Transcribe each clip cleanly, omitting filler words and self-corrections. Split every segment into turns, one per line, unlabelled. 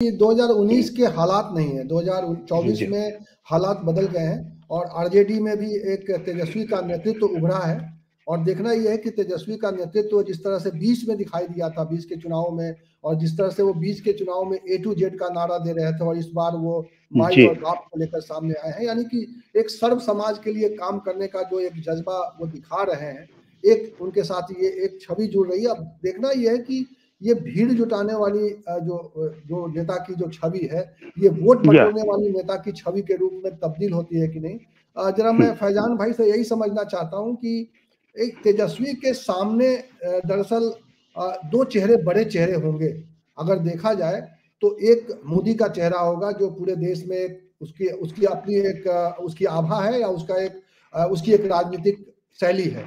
2019 के हालात नहीं है, 2024 में हालात बदल गए हैं और आरजेडी में भी एक तेजस्वी का नेतृत्व उभरा है। और देखना यह है कि तेजस्वी का नेतृत्व जिस तरह से 20 में दिखाई दिया था, 20 के चुनाव में, और जिस तरह से वो 20 के चुनाव में A to Z का नारा दे रहे थे, और इस बार वो माई और बाप को लेकर सामने आए हैं, यानी कि एक सर्व समाज के लिए काम करने का जो एक जज्बा वो दिखा रहे हैं, एक उनके साथ ये एक छवि जुड़ रही है। अब देखना यह है कि ये भीड़ जुटाने वाली जो नेता की जो छवि है, ये वोट बटोरने वाली नेता की छवि के रूप में तब्दील होती है कि नहीं। जरा मैं फैजान भाई से यही समझना चाहता हूं कि एक तेजस्वी के सामने दरअसल दो चेहरे, बड़े चेहरे होंगे अगर देखा जाए तो। एक मोदी का चेहरा होगा जो पूरे देश में उसकी अपनी एक उसकी आभा है, या उसकी एक राजनीतिक शैली है।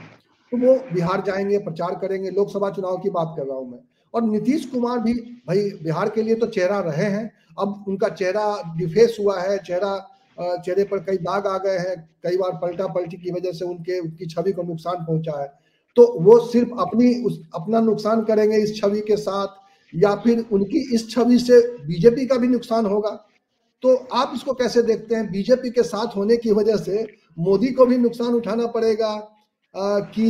तो वो बिहार जाएंगे, प्रचार करेंगे, लोकसभा चुनाव की बात कर रहा हूं मैं। और नीतीश कुमार भी भाई बिहार के लिए तो चेहरा रहे हैं, अब उनका चेहरा डिफेस हुआ है, चेहरे पर कई दाग आ गए हैं, कई बार पलटा पलटी की वजह से उनकी छवि को नुकसान पहुंचा है। तो वो सिर्फ अपना नुकसान करेंगे इस छवि के साथ, या फिर उनकी इस छवि से बीजेपी का भी नुकसान होगा। तो आप इसको कैसे देखते हैं? बीजेपी के साथ होने की वजह से मोदी को भी नुकसान उठाना पड़ेगा कि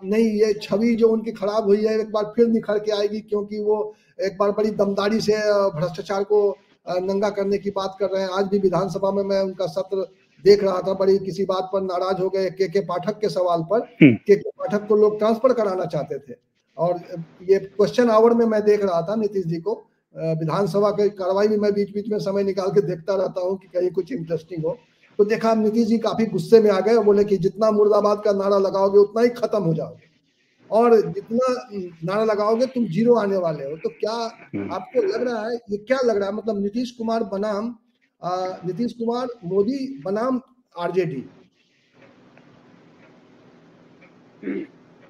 नहीं, ये छवि जो उनकी खराब हुई है एक बार फिर निखर के आएगी, क्योंकि वो एक बार बड़ी दमदारी से भ्रष्टाचार को नंगा करने की बात कर रहे हैं। आज भी विधानसभा में मैं उनका सत्र देख रहा था, बड़ी किसी बात पर नाराज हो गए, के पाठक के सवाल पर। के पाठक को लोग ट्रांसफर कराना चाहते थे, और ये क्वेश्चन आवर में मैं देख रहा था नीतीश जी को। विधानसभा की कार्रवाई भी मैं बीच बीच में समय निकाल के देखता रहता हूँ कि कहीं कुछ इंटरेस्टिंग हो। तो देखा नीतीश जी काफी गुस्से में आ गए और बोले कि जितना मुर्दाबाद का नारा लगाओगे उतना ही खत्म हो जाओगे, और जितना नारा लगाओगे तुम जीरो आने वाले हो। तो क्या आपको लग रहा है, ये क्या लग रहा है, मतलब नीतीश कुमार बनाम नीतीश कुमार, मोदी बनाम आरजेडी?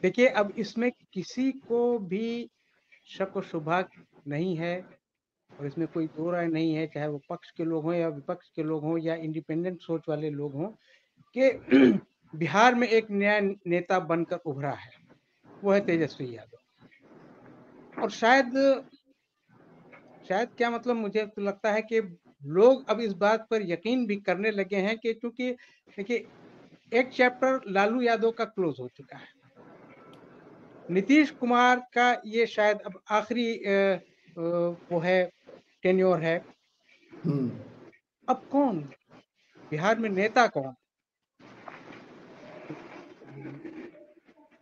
देखिए, अब इसमें किसी को भी शक व शुबा नहीं है, और इसमें कोई दो राय नहीं है, चाहे वो पक्ष के लोग हों या विपक्ष के लोग हों या इंडिपेंडेंट सोच वाले लोग हों, कि बिहार में एक नया नेता बनकर उभरा है, वो है तेजस्वी यादव। और शायद क्या मतलब, मुझे तो लगता है कि लोग अब इस बात पर यकीन भी करने लगे हैं कि चूंकि देखिए, एक चैप्टर लालू यादव का क्लोज हो चुका है, नीतीश कुमार का ये शायद अब आखिरी वो है, टेन्योर है। अब कौन बिहार में नेता, कौन?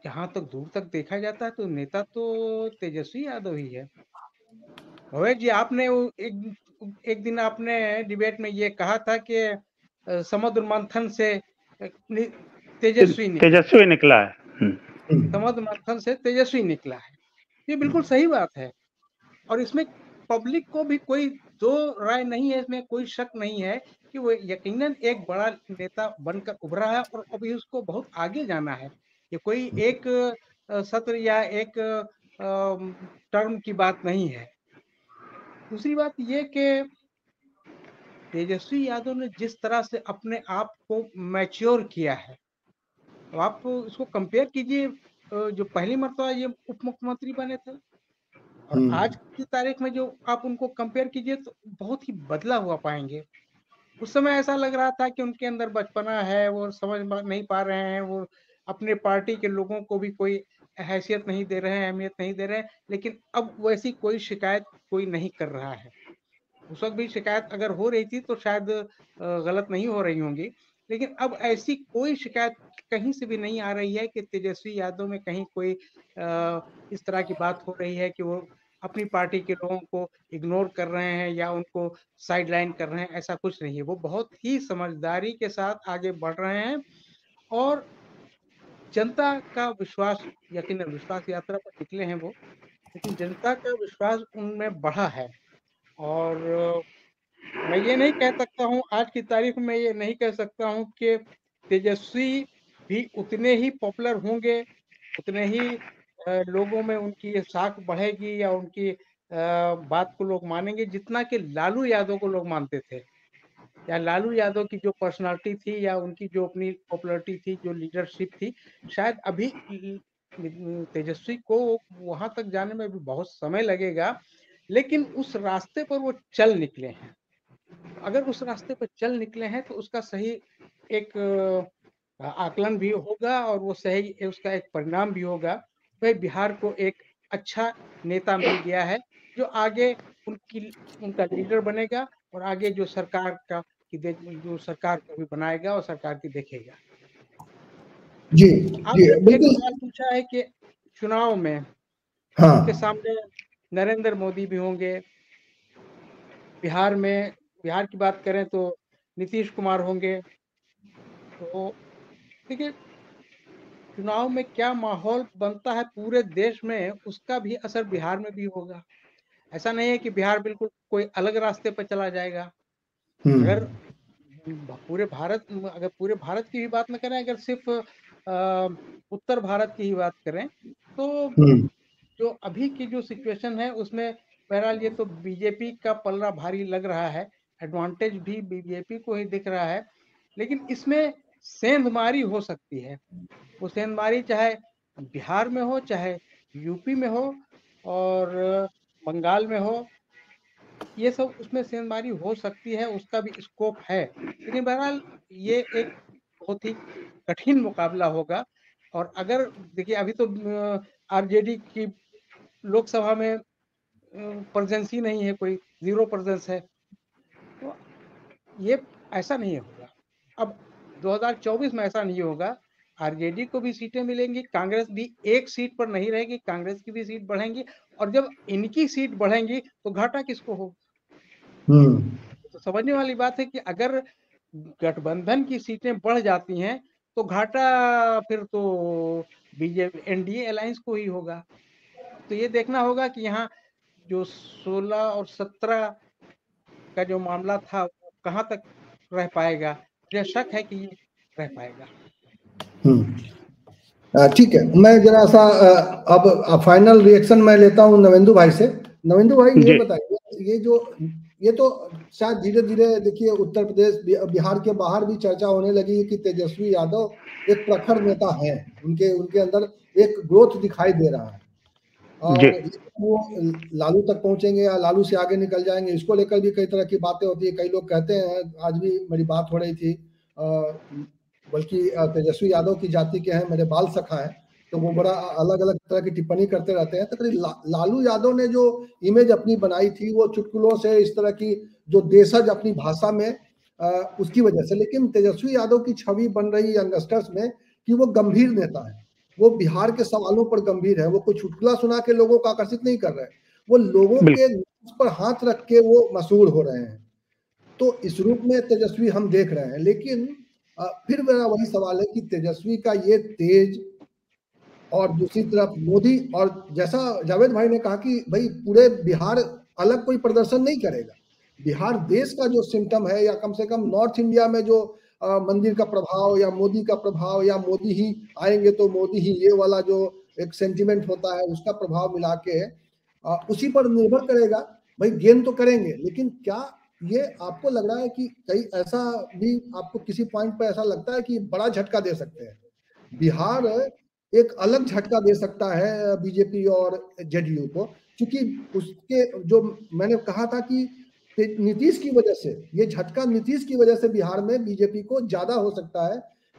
जहां तक दूर तक देखा जाता है तो नेता तो तेजस्वी यादव ही है। भवेश जी, आपने एक दिन आपने डिबेट में ये कहा था कि समुद्र मंथन से तेजस्वी
निकला है।
समुद्र मंथन से तेजस्वी निकला है। ये बिल्कुल सही बात है, और इसमें पब्लिक को भी कोई दो राय नहीं है, इसमें कोई शक नहीं है कि वो यकीनन एक बड़ा नेता बनकर उभरा है, और अभी उसको बहुत आगे जाना है। ये कोई एक सत्र या एक टर्म की बात नहीं है। दूसरी बात ये कि तेजस्वी यादव ने जिस तरह से अपने आप को मैच्योर किया है, तो आप इसको कंपेयर कीजिए, जो पहली मर्तबा ये उप मुख्यमंत्री बने थे और आज की तारीख में जो आप उनको कंपेयर कीजिए तो बहुत ही बदला हुआ पाएंगे। उस समय ऐसा लग रहा था कि उनके अंदर बचपना है, वो समझ नहीं पा रहे हैं, वो अपने पार्टी के लोगों को भी कोई हैसियत नहीं दे रहे हैं, अहमियत नहीं दे रहे हैं। लेकिन अब वैसी कोई शिकायत कोई नहीं कर रहा है। उस वक्त भी शिकायत अगर हो रही थी तो शायद गलत नहीं हो रही होंगी, लेकिन अब ऐसी कोई शिकायत कहीं से भी नहीं आ रही है कि तेजस्वी यादव में कहीं कोई इस तरह की बात हो रही है कि वो अपनी पार्टी के लोगों को इग्नोर कर रहे हैं या उनको साइडलाइन कर रहे हैं। ऐसा कुछ नहीं है, वो बहुत ही समझदारी के साथ आगे बढ़ रहे हैं, और जनता का विश्वास, यकीनन विश्वास यात्रा पर निकले हैं वो, लेकिन जनता का विश्वास उनमें बढ़ा है। और मैं ये नहीं कह सकता हूँ, आज की तारीख में ये नहीं कह सकता हूँ कि तेजस्वी भी उतने ही पॉपुलर होंगे, उतने ही लोगों में उनकी साख बढ़ेगी या उनकी बात को लोग मानेंगे जितना कि लालू यादव को लोग मानते थे, या लालू यादव की जो पर्सनालिटी थी या उनकी जो अपनी पॉपुलरिटी थी, जो लीडरशिप थी। शायद अभी तेजस्वी को वहां तक जाने में भी बहुत समय लगेगा, लेकिन उस रास्ते पर वो चल निकले हैं। अगर उस रास्ते पर चल निकले हैं तो उसका सही एक आकलन भी होगा और वो सही उसका एक परिणाम भी होगा। भाई बिहार को एक अच्छा नेता मिल गया है जो आगे उनका लीडर बनेगा और आगे जो सरकार का जो सरकार को भी बनाएगा और सरकार की देखेगा।
जी
आपने एक
बिल्कुल।
सवाल पूछा है कि चुनाव में उनके सामने नरेंद्र मोदी भी होंगे, बिहार की बात करें तो नीतीश कुमार होंगे। तो देखिए चुनाव में क्या माहौल बनता है पूरे देश में, उसका भी असर बिहार में भी होगा। ऐसा नहीं है कि बिहार बिल्कुल कोई अलग रास्ते पर चला जाएगा। अगर पूरे भारत की भी बात न करें, अगर सिर्फ उत्तर भारत की ही बात करें तो जो अभी की जो सिचुएशन है उसमें बहरहाल ये तो बीजेपी का पलड़ा भारी लग रहा है, एडवांटेज भी बीजेपी को ही दिख रहा है। लेकिन इसमें सेंधमारी हो सकती है। वो सेंधमारी चाहे बिहार में हो, चाहे यूपी में हो और बंगाल में हो, ये सब उसमें सेंधमारी हो सकती है, उसका भी स्कोप है। लेकिन बहरहाल ये एक बहुत ही कठिन मुकाबला होगा। और अगर देखिए अभी तो आरजेडी की लोकसभा में प्रेजेंस ही नहीं है, कोई 0 प्रेजेंस है। तो ये ऐसा नहीं होगा। अब 2024 में ऐसा नहीं होगा। आरजेडी को भी सीटें मिलेंगी, कांग्रेस भी एक सीट पर नहीं रहेगी, कांग्रेस की भी सीट बढ़ेंगी। और जब इनकी सीट बढ़ेंगी तो घाटा किसको होगा? तो समझने वाली बात है कि अगर गठबंधन की सीटें बढ़ जाती हैं तो घाटा फिर तो बीजेपी एनडीए अलायंस को ही होगा। तो ये देखना होगा कि यहाँ जो 16 और 17 का जो मामला था वो कहाँ तक रह पाएगा। मुझे शक है कि ये रह पाएगा।
ठीक है, मैं जरा सा अब फाइनल रिएक्शन मैं लेता हूं नवेंदु भाई से। नवेंदु भाई ये बताइए, ये तो शायद धीरे धीरे देखिए उत्तर प्रदेश बिहार के बाहर भी चर्चा होने लगी है कि तेजस्वी यादव एक प्रखर नेता है, उनके अंदर एक ग्रोथ दिखाई दे रहा है। और वो लालू तक पहुंचेंगे या लालू से आगे निकल जाएंगे, इसको लेकर भी कई तरह की बातें होती है। कई लोग कहते हैं, आज भी मेरी बात हो रही थी, बल्कि तेजस्वी यादव की जाति के हैं, मेरे बाल सखा है, तो वो बड़ा अलग अलग तरह की टिप्पणी करते रहते हैं। तो लालू यादव ने जो इमेज अपनी बनाई थी वो चुटकुलों से, इस तरह की जो देशज अपनी भाषा में, उसकी वजह से। लेकिन तेजस्वी यादव की छवि बन रही यंगस्टर्स में कि वो गंभीर नेता है, वो बिहार के सवालों पर गंभीर है, वो कोई चुटकुला सुना के लोगों को आकर्षित नहीं कर रहे हैं, वो लोगों के पर हाथ रख के वो मशहूर हो रहे हैं। तो इस रूप में तेजस्वी हम देख रहे हैं। लेकिन फिर मेरा वही सवाल है कि तेजस्वी का ये तेज और दूसरी तरफ मोदी, और जैसा जावेद भाई ने कहा कि भाई पूरे बिहार अलग कोई प्रदर्शन नहीं करेगा, बिहार देश का जो सिम्टम है, या कम से कम नॉर्थ इंडिया में जो मंदिर का प्रभाव या मोदी का प्रभाव, या मोदी ही आएंगे तो मोदी ही, ये वाला जो एक सेंटिमेंट होता है, उसका प्रभाव मिला के उसी पर निर्भर करेगा। भाई गेन तो करेंगे, लेकिन क्या ये आपको लग रहा है कि कहीं ऐसा भी आपको किसी पॉइंट पर ऐसा लगता है कि बड़ा झटका दे सकते हैं? बिहार एक अलग झटका दे सकता है बीजेपी और जेडीयू को, क्योंकि उसके जो मैंने कहा था कि नीतीश की वजह से, ये झटका नीतीश की वजह से बिहार में बीजेपी को ज्यादा हो सकता है।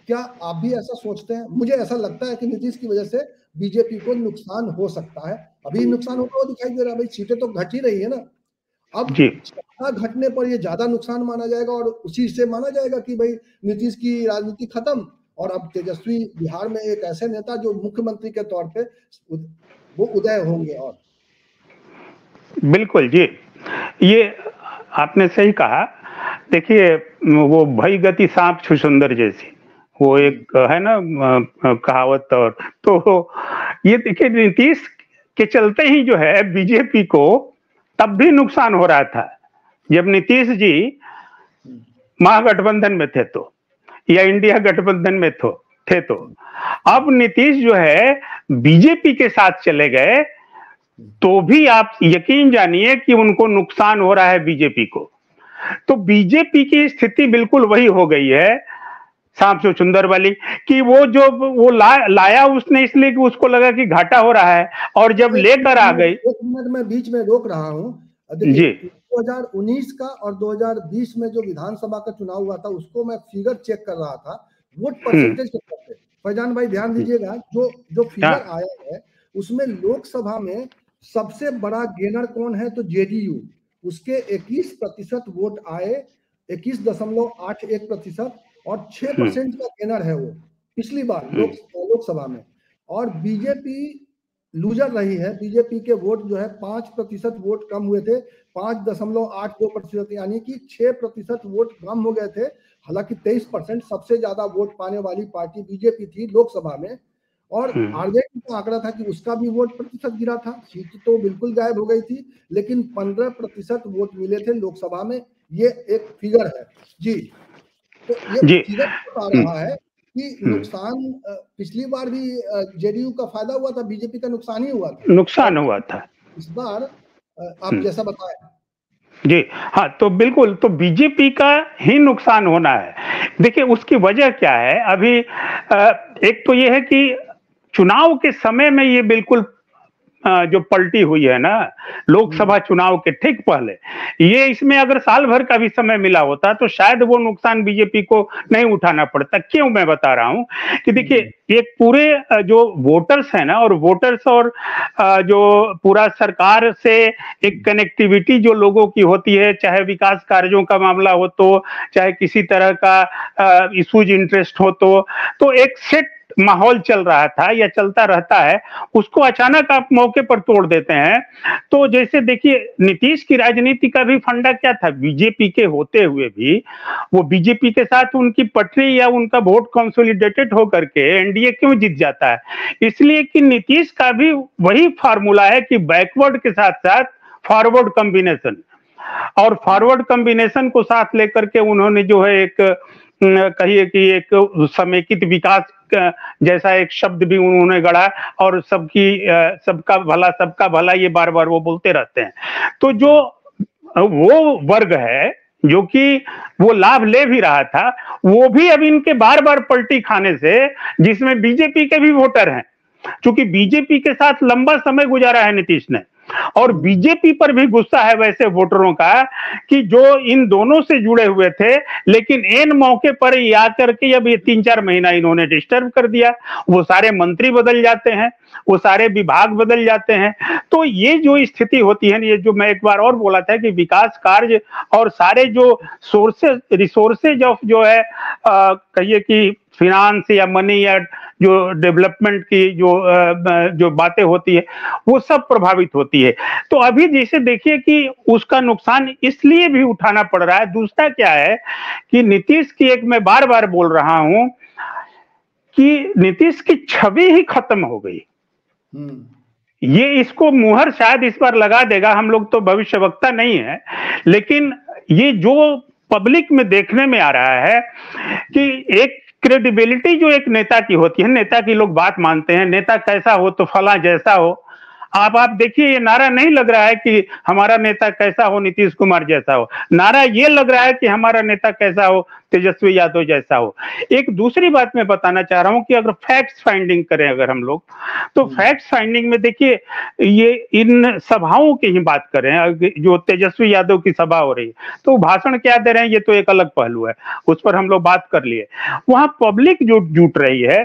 क्या आप भी ऐसा सोचते हैं? मुझे ऐसा लगता है कि नीतीश की वजह से बीजेपी को नुकसान हो सकता है। अभी नुकसान होता हुआ दिखाई दे रहा है, भाई सीटें तो घट ही रही है ना। अब ज्यादा घटने पर ये ज्यादा नुकसान माना जाएगा और उसी से माना जाएगा कि भाई नीतीश की राजनीति खत्म, और अब तेजस्वी बिहार में एक ऐसे नेता जो मुख्यमंत्री के तौर पे वो उदय होंगे। और
बिल्कुल जी, ये आपने सही कहा। देखिए वो भई गति सांप छुछुंदर जैसी, वो एक है ना कहावत। और तो ये देखिए नीतीश के चलते ही जो है बीजेपी को तब भी नुकसान हो रहा था जब नीतीश जी महागठबंधन में थे तो, या इंडिया गठबंधन में थे तो। अब नीतीश जो है बीजेपी के साथ चले गए तो भी आप यकीन जानिए कि उनको नुकसान हो रहा है बीजेपी को। तो बीजेपी की स्थिति बिल्कुल वही हो गई है सांप छुछुंदर वाली, कि वो लाया उसने इसलिए कि उसको लगा कि घाटा हो रहा है, और जब लेकर आ गई।
एक मिनट में बीच में रोक रहा हूँ। देखिए 2019 का और 2020 में जो विधानसभा का चुनाव हुआ था उसको मैं फिगर चेक कर रहा था, वोट परसेंटेज के तौर पे। फैजान भाई ध्यान दीजिएगा, जो फिगर आया है उसमें लोकसभा में सबसे बड़ा गेनर कौन है, तो जेडीयू, उसके 21% वोट आए, 21.81%, और 6% का गेनर है वो पिछली बार लोकसभा में। और बीजेपी लूजर रही है, बीजेपी के वोट जो है 5% वोट कम हुए थे, 5.82%, यानी कि 6% वोट कम हो गए थे। हालांकि 23% सबसे ज्यादा वोट पाने वाली पार्टी बीजेपी थी लोकसभा में, और आरजेडी का आंकड़ा था कि उसका भी वोट प्रतिशत गिरा था, सीट तो बिल्कुल गायब हो गई थी, लेकिन 15% वोट मिले थे लोकसभा में। ये एक फिगर है जी। तो ये फिगर बता रहा है कि नुकसान पिछली बार भी जेडीयू का फायदा हुआ था, बीजेपी का नुकसान ही हुआ था,
नुकसान हुआ था
इस बार आप जैसा बताया
जी। हाँ, तो बिल्कुल, तो बीजेपी का ही नुकसान होना है। देखिए उसकी वजह क्या है, अभी एक तो ये है कि चुनाव के समय में ये बिल्कुल जो पलटी हुई है ना लोकसभा चुनाव के ठीक पहले, ये इसमें अगर साल भर का भी समय मिला होता तो शायद वो नुकसान बीजेपी को नहीं उठाना पड़ता। क्यों मैं बता रहा हूं कि देखिए एक पूरे जो वोटर्स है ना, और वोटर्स और जो पूरा सरकार से एक कनेक्टिविटी जो लोगों की होती है, चाहे विकास कार्यों का मामला हो तो, चाहे किसी तरह का इशूज इंटरेस्ट हो तो एक सेट माहौल चल रहा था या चलता रहता है, उसको अचानक आप मौके पर तोड़ देते हैं। तो जैसे देखिए नीतीश की राजनीति का भी फंडा क्या था, बीजेपी के होते हुए भी वो बीजेपी के साथ उनकी पटरी या उनका वोट कंसोलिडेटेड होकर के एनडीए क्यों जीत जाता है, इसलिए कि नीतीश का भी वही फार्मूला है कि बैकवर्ड के साथ साथ फॉरवर्ड कॉम्बिनेशन, और फॉरवर्ड कॉम्बिनेशन को साथ लेकर के उन्होंने जो है एक कहिए कि एक समेकित विकास जैसा एक शब्द भी उन्होंने गढ़ा, और सबका भला ये बार बार वो बोलते रहते हैं। तो जो वो वर्ग है जो कि वो लाभ ले भी रहा था, वो भी अब इनके बार बार पलटी खाने से, जिसमें बीजेपी के भी वोटर हैं, क्योंकि बीजेपी के साथ लंबा समय गुजारा है नीतीश ने, और बीजेपी पर भी गुस्सा है वैसे वोटरों का कि जो इन दोनों से जुड़े हुए थे, लेकिन एन मौके पर ही आकर के अब ये 3-4 महीना इन्होंने डिस्टर्ब कर दिया। वो सारे मंत्री बदल जाते हैं, वो सारे विभाग बदल जाते हैं। तो ये जो स्थिति होती है, ये जो मैं एक बार और बोला था कि विकास कार्य और सारे जो रिसोर्सेज ऑफ जो है कहिए कि फिनांस या मनी या जो डेवलपमेंट की जो बातें होती है वो सब प्रभावित होती है। तो अभी जैसे देखिए कि उसका नुकसान इसलिए भी उठाना पड़ रहा है। दूसरा क्या है कि नीतीश की, एक मैं बार बार बोल रहा हूं कि नीतीश की छवि ही खत्म हो गई। ये इसको मुहर शायद इस बार लगा देगा, हम लोग तो भविष्यवक्ता नहीं है, लेकिन ये जो पब्लिक में देखने में आ रहा है कि एक क्रेडिबिलिटी जो एक नेता की होती है, नेता की लोग बात मानते हैं, नेता कैसा हो तो फला जैसा हो। आप देखिए ये नारा नहीं लग रहा है कि हमारा नेता कैसा हो नीतीश कुमार जैसा हो, नारा ये लग रहा है कि हमारा नेता कैसा हो तेजस्वी यादव जैसा हो। एक दूसरी बात मैं बताना चाह रहा हूं कि अगर फैक्ट्स फाइंडिंग करें अगर हम लोग, तो फैक्ट्स फाइंडिंग में देखिए ये इन सभाओं की ही बात करें, जो तेजस्वी यादव की सभा हो रही है तो भाषण क्या दे रहे हैं ये तो एक अलग पहलू है, उस पर हम लोग बात कर लिए। वहां पब्लिक जो जुट रही है,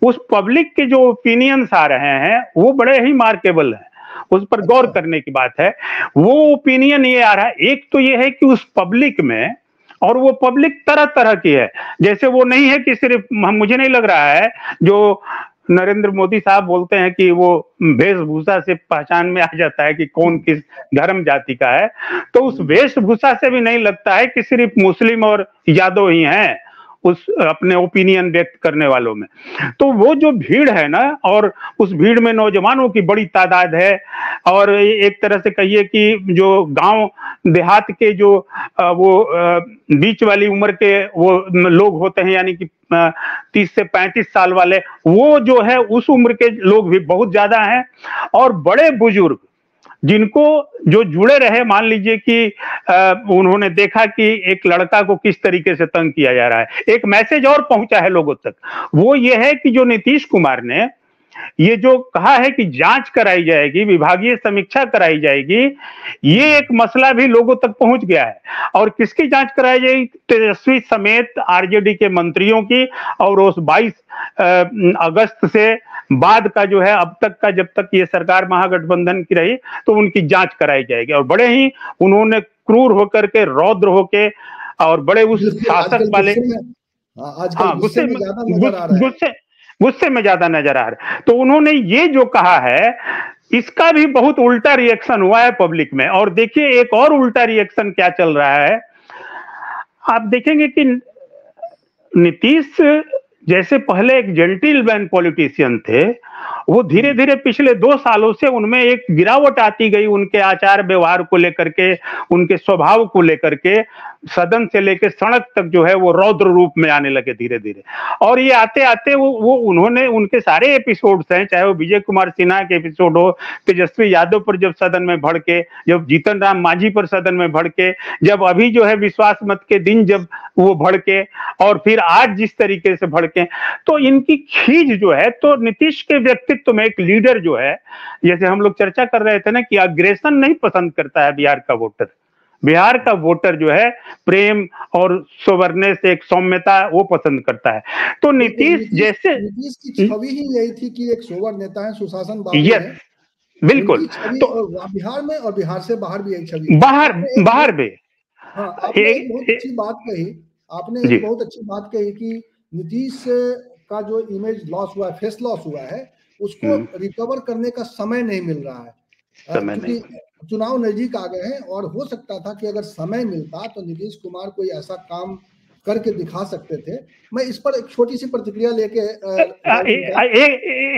उस पब्लिक के जो ओपिनियंस आ रहे हैं वो बड़े ही मार्केबल हैं, उस पर गौर करने की बात है। वो ओपिनियन ये आ रहा है, एक तो ये है कि उस पब्लिक में, और वो पब्लिक तरह तरह की है, जैसे वो नहीं है कि सिर्फ, मुझे नहीं लग रहा है जो नरेंद्र मोदी साहब बोलते हैं कि वो वेशभूषा से पहचान में आ जाता है कि कौन किस धर्म जाति का है, तो उस वेशभूषा से भी नहीं लगता है कि सिर्फ मुस्लिम और यादव ही हैं उस अपने ओपिनियन व्यक्त करने वालों में। तो वो जो भीड़ है ना, और उस भीड़ में नौजवानों की बड़ी तादाद है, और एक तरह से कहिए कि जो गांव देहात के जो वो बीच वाली उम्र के वो लोग होते हैं, यानी कि 30 से 35 साल वाले, वो जो है उस उम्र के लोग भी बहुत ज्यादा हैं, और बड़े बुजुर्ग जिनको जो जुड़े रहे, मान लीजिए कि उन्होंने देखा कि एक लड़का को किस तरीके से तंग किया जा रहा है, एक मैसेज और पहुंचा है लोगों तक, वो ये है कि जो नीतीश कुमार ने ये जो कहा है कि जांच कराई जाएगी, विभागीय समीक्षा कराई जाएगी, ये एक मसला भी लोगों तक पहुंच गया है। और किसकी जांच कराई जाएगी? तेजस्वी समेत आरजेडी के मंत्रियों की, और उस 22 अगस्त से बाद का जो है अब तक का, जब तक ये सरकार महागठबंधन की रही, तो उनकी जांच कराई जाएगी। और बड़े ही उन्होंने क्रूर होकर के, रौद्र होके, और बड़े उस शासक वाले, गुस्से में ज्यादा नजर आ रहा है। तो उन्होंने ये जो कहा है, इसका भी बहुत उल्टा रिएक्शन हुआ है पब्लिक में। और देखिए एक और उल्टा रिएक्शन क्या चल रहा है, आप देखेंगे कि नीतीश जैसे पहले एक जेंटिलमैन पॉलिटिशियन थे, वो धीरे धीरे पिछले 2 सालों से उनमें एक गिरावट आती गई, उनके आचार व्यवहार को लेकर के, उनके स्वभाव को लेकर के, सदन से लेकर सड़क तक जो है वो रौद्र रूप में आने लगे धीरे धीरे। और ये आते आते वो उन्होंने, उनके सारे एपिसोड्स हैं, चाहे वो विजय कुमार सिन्हा के एपिसोड हो, तेजस्वी यादव पर जब सदन में भड़के, जब जीतन राम मांझी पर सदन में भड़के, जब अभी जो है विश्वास मत के दिन जब वो भड़के, और फिर आज जिस तरीके से भड़के, तो इनकी खींच जो है, तो नीतीश के व्यक्तित्व में एक लीडर जो है, जैसे हम लोग चर्चा कर रहे थे ना कि अग्रेशन नहीं पसंद करता है बिहार का वोटर। बिहार का वोटर जो है प्रेम और सौवर्णस, एक सौम्यता, वो पसंद करता है। तो नीतीश जैसे,
नीतीश की छवि ही यही थी कि एक सोवर नेता है, सुशासन बाबू है,
बिल्कुल।
तो बिहार में और बिहार से बाहर भी यही छवि,
बाहर भी।
हाँ, आपने एक बहुत अच्छी बात कही, आपने एक बहुत अच्छी बात कही कि नीतीश का जो इमेज लॉस हुआ है, फेस लॉस हुआ है, उसको रिकवर करने का समय नहीं मिल रहा है, क्योंकि चुनाव नजदीक आ गए हैं। और हो सकता था कि अगर समय मिलता तो नीतीश कुमार कोई ऐसा काम करके दिखा सकते थे। मैं इस पर एक छोटी सी प्रतिक्रिया लेके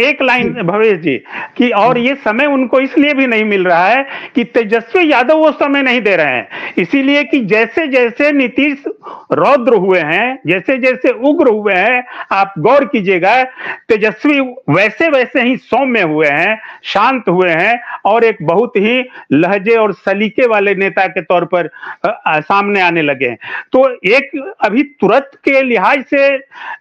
एक लाइन भवेश जी कि, और ये समय उनको इसलिए भी नहीं मिल रहा है कि तेजस्वी यादव वो समय नहीं दे रहे हैं, इसीलिए कि जैसे जैसे नीतीश रौद्र हुए हैं, जैसे जैसे उग्र हुए हैं, आप गौर कीजिएगा, तेजस्वी वैसे वैसे ही सौम्य हुए हैं, शांत हुए हैं, और एक बहुत ही लहजे और सलीके वाले नेता के तौर पर सामने आने लगे हैं। तो एक अभी तुरंत के लिहाज से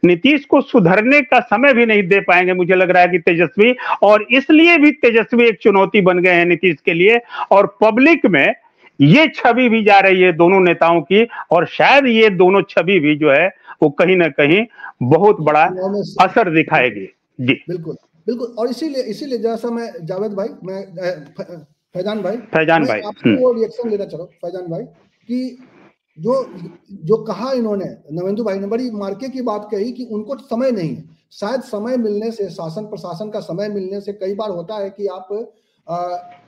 नीतीश को सुधरने का समय भी नहीं दे पाएंगे, मुझे लग रहा है कि तेजस्वी, और इसलिए भी तेजस्वी एक चुनौती बन गए हैं नीतीश के लिए। और पब्लिक में ये छवि भी जा रही है दोनों नेताओं की, और शायद ये दोनों छवि भी जो है वो कहीं ना कहीं बहुत बड़ा असर दिखाएगी। जी
बिल्कुल बिल्कुल। और इसीलिए जैसा मैं जावेद भाई, मैं फैजान भाई आपसे वो रिएक्शन लेना चाहूँ फैजान भाई, कि जो कहा इन्होंने, नवेंदु भाई ने बड़ी मार्के की बात कही कि उनको समय नहीं है। शायद समय मिलने से, शासन प्रशासन का समय मिलने से, कई बार होता है कि आप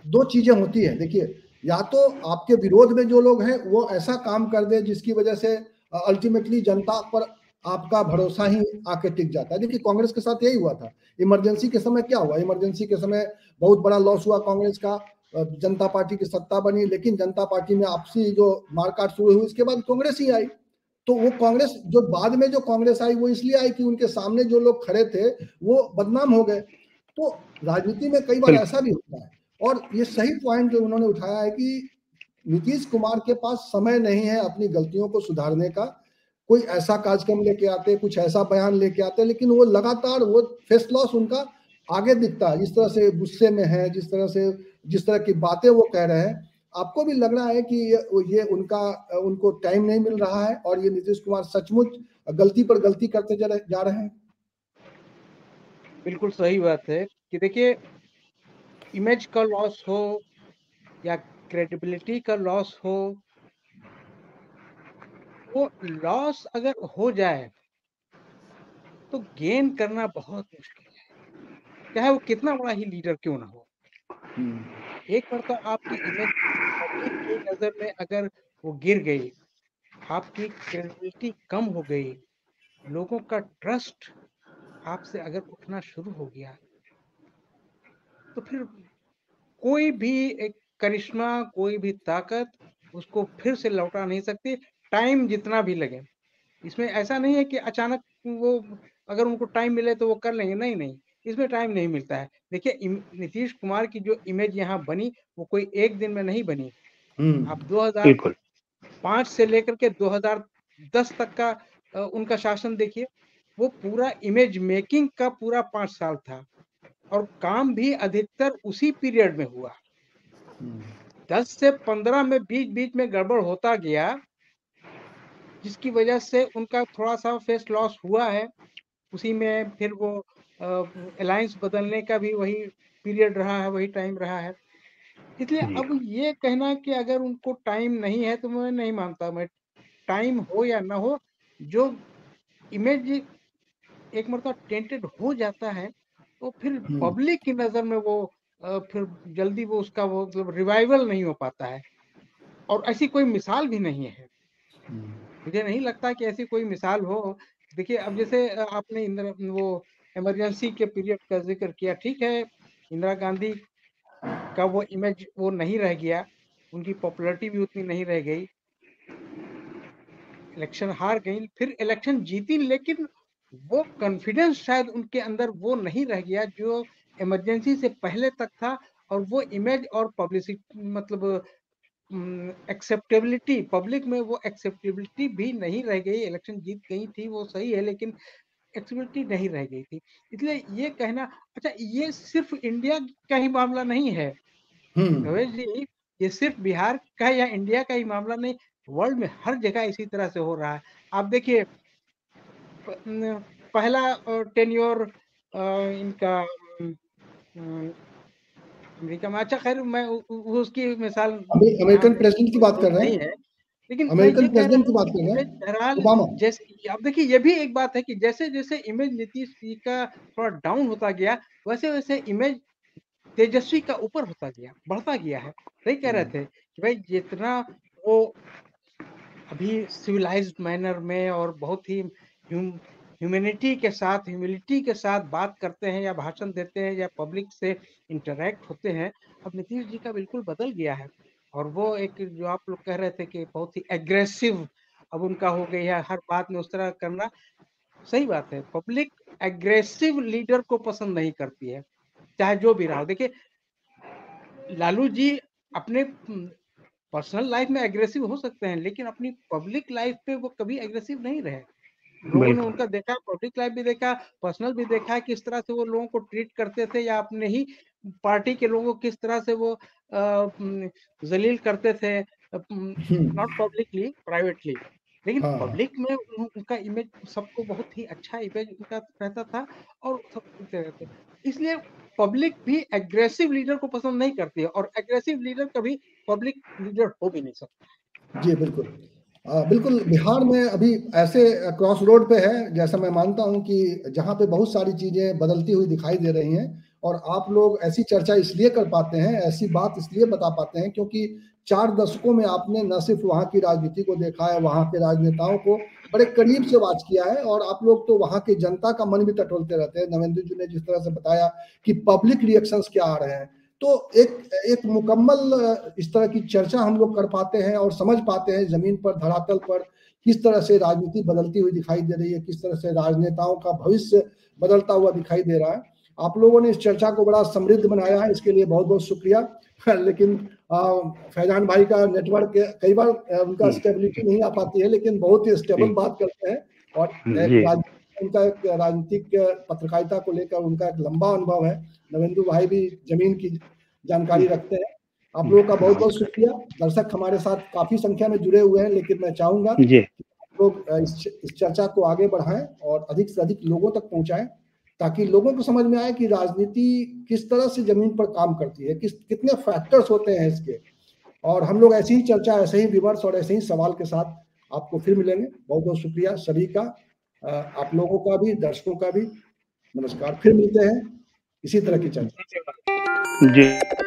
2 चीजें होती है। देखिए, या तो आपके विरोध में जो लोग हैं वो ऐसा काम कर दे जिसकी वजह से अल्टीमेटली जनता पर आपका भरोसा ही आके टिक जाता है। देखिए, कांग्रेस के साथ यही हुआ था। इमरजेंसी के समय क्या हुआ? इमरजेंसी के समय बहुत बड़ा लॉस हुआ कांग्रेस का, जनता पार्टी की सत्ता बनी, लेकिन जनता पार्टी में आपसी जो मारकाट शुरू हुई, इसके बाद कांग्रेस ही आई। तो वो कांग्रेस जो बाद में जो कांग्रेस आई, वो इसलिए आई कि उनके सामने जो लोग खड़े थे वो बदनाम हो गए। तो राजनीति में कई बार ऐसा भी होता है। और ये सही पॉइंट जो उन्होंने उठाया है कि नीतीश कुमार के पास समय नहीं है अपनी गलतियों को सुधारने का। कोई ऐसा कार्यक्रम लेके आते, कुछ ऐसा बयान लेके आते, लेकिन वो लगातार वो फेस लॉस उनका आगे दिखता है। जिस तरह से गुस्से में है, जिस तरह की बातें वो कह रहे हैं, आपको भी लग रहा है कि ये उनको टाइम नहीं मिल रहा है, और ये नीतीश कुमार सचमुच गलती पर गलती करते जा रहे हैं।
बिल्कुल सही बात है कि देखिए, इमेज का लॉस हो या क्रेडिबिलिटी का लॉस हो, वो लॉस अगर हो जाए तो गेन करना बहुत मुश्किल है, चाहे वो कितना बड़ा ही लीडर क्यों ना हो। एक बार तो आपकी इमेज पब्लिक की नजर में अगर वो गिर गई, आपकी क्रेडिबिलिटी कम हो गई, लोगों का ट्रस्ट आपसे अगर उठना शुरू हो गया, तो फिर कोई भी एक करिश्मा, कोई भी ताकत उसको फिर से लौटा नहीं सकती, टाइम जितना भी लगे। इसमें ऐसा नहीं है कि अचानक वो, अगर उनको टाइम मिले तो वो कर लेंगे, नहीं। इसमें टाइम नहीं मिलता है। देखिए नीतीश कुमार की जो इमेज यहाँ बनी वो कोई एक दिन में नहीं बनी। आप 2005 से लेकर के 2010 तक का उनका शासन देखिए, वो पूरा इमेज मेकिंग का पूरा 5 साल था और काम भी अधिकतर उसी पीरियड में हुआ। 10 से 15 में बीच में गड़बड़ होता गया, जिसकी वजह से उनका थोड़ा सा फेस लॉस हुआ है। उसी में फिर वो अलायंस बदलने का भी वही पीरियड रहा है, वही टाइम रहा है। इसलिए अब ये कहना कि अगर उनको टाइम नहीं है तो मैं नहीं मानता। मैं टाइम हो या ना हो, जो इमेज एक मरतबा टेंटेड हो जाता है तो फिर पब्लिक की नजर में वो फिर जल्दी वो उसका वो मतलब रिवाइवल नहीं हो पाता है। और ऐसी कोई मिसाल भी नहीं है, मुझे नहीं लगता कि ऐसी कोई मिसाल हो। देखिए अब जैसे आपने वो इमरजेंसी के पीरियड का जिक्र किया, ठीक है, इंदिरा गांधी का वो इमेज वो नहीं रह गया, उनकी पॉपुलैरिटी भी उतनी नहीं रह गई, इलेक्शन हार गई, फिर इलेक्शन जीती, लेकिन वो कॉन्फिडेंस शायद उनके अंदर वो नहीं रह गया जो इमरजेंसी से पहले तक था। और वो इमेज और पब्लिसिटी मतलब एक्सेप्टेबिलिटी पब्लिक में, वो एक्सेप्टेबिलिटी भी नहीं रह गई। इलेक्शन जीत गई थी वो सही है, लेकिन एक्सेप्टेबिलिटी नहीं रह गई थी। इसलिए ये कहना, अच्छा ये सिर्फ इंडिया का ही मामला नहीं है रमेश जी, ये सिर्फ बिहार का या इंडिया का ही मामला नहीं, वर्ल्ड में हर जगह इसी तरह से हो रहा है। आप देखिए पहला टेन्योर इनका अमेरिका में, अच्छा खैर मैं उसकी मिसाल
अमेरिकन प्रेसिडेंट की बात कर रहे
नहीं
हैं,
है, लेकिन मैं
अमेरिकन
ये कह रहा
प्रेसिडेंट की
हूँ
बात
कि
कर रहे
इमेज
हैं,
बहरहाल
ओबामा।
जैसे अब देखिए ये भी एक बात है कि जैसे जैसे इमेज नीतीश जी का थोड़ा डाउन होता गया, वैसे वैसे इमेज तेजस्वी का ऊपर होता गया, बढ़ता गया है। सही कह रहे थे कि भाई जितना वो अभी सिविलाइज्ड मैनर में और बहुत ही ह्यूमैनिटी के साथ, ह्यूमिलिटी के साथ बात करते हैं या भाषण देते हैं या पब्लिक से इंटरेक्ट होते हैं, अब नीतीश जी का बिल्कुल बदल गया है। और वो एक जो आप लोग कह रहे थे कि बहुत ही एग्रेसिव अब उनका हो गया है, हर बात में उस तरह करना, सही बात है। पब्लिक एग्रेसिव लीडर को पसंद नहीं करती है, चाहे जो भी रहा हो। देखिए लालू जी अपने पर्सनल लाइफ में एग्रेसिव हो सकते हैं, लेकिन अपनी पब्लिक लाइफ पे वो कभी एग्रेसिव नहीं रहे। लोगों ने उनका देखा, पब्लिक लाइफ भी देखा, पर्सनल भी देखा, किस तरह से वो लोगों को ट्रीट करते थे या अपने ही पार्टी के लोगों को किस तरह से वो जलील करते थे, नॉट पब्लिकली, प्राइवेटली। लेकिन पब्लिक में उनका इमेज सबको बहुत ही अच्छा इमेज उनका रहता था और सब रहते। इसलिए पब्लिक भी एग्रेसिव लीडर को पसंद नहीं करती है, और एग्रेसिव लीडर कभी पब्लिक लीडर हो भी नहीं सकता।
जी बिल्कुल, बिल्कुल। बिहार में अभी ऐसे क्रॉस रोड पे है, जैसा मैं मानता हूं कि जहां पे बहुत सारी चीजें बदलती हुई दिखाई दे रही हैं, और आप लोग ऐसी चर्चा इसलिए कर पाते हैं, ऐसी बात इसलिए बता पाते हैं क्योंकि 4 दशकों में आपने न सिर्फ वहां की राजनीति को देखा है, वहां के राजनेताओं को बड़े करीब से वॉच किया है, और आप लोग तो वहां की जनता का मन भी टटोलते रहते हैं। नवेंद्र जी ने जिस तरह से बताया कि पब्लिक रिएक्शंस क्या आ रहे हैं, तो एक मुकम्मल इस तरह की चर्चा हम लोग कर पाते हैं और समझ पाते हैं जमीन पर, धरातल पर किस तरह से राजनीति बदलती हुई दिखाई दे रही है, किस तरह से राजनेताओं का भविष्य बदलता हुआ दिखाई दे रहा है। आप लोगों ने इस चर्चा को बड़ा समृद्ध बनाया है, इसके लिए बहुत बहुत शुक्रिया। लेकिन फैजान भाई का नेटवर्क कई बार उनका स्टेबिलिटी नहीं आ पाती है, लेकिन बहुत ही स्टेबल बात करते हैं, और उनका एक राजनीतिक पत्रकारिता को लेकर उनका एक लंबा अनुभव है। नवेंदु भाई भी जमीन की जानकारी रखते हैं। आप लोगों का बहुत बहुत शुक्रिया। दर्शक हमारे साथ काफी संख्या में जुड़े हुए हैं, लेकिन मैं चाहूंगा कि आप लोग इस चर्चा को आगे बढ़ाएं और अधिक से अधिक लोगों तक पहुंचाएं, ताकि लोगों को समझ में आए कि राजनीति किस तरह से जमीन पर काम करती है, कितने फैक्टर्स होते हैं इसके। और हम लोग ऐसी ही चर्चा, ऐसे ही विमर्श और ऐसे ही सवाल के साथ आपको फिर मिलेंगे। बहुत बहुत शुक्रिया सभी का, आप लोगों का भी, दर्शकों का भी। नमस्कार, फिर मिलते हैं इसी तरह की चर्चा।
जी।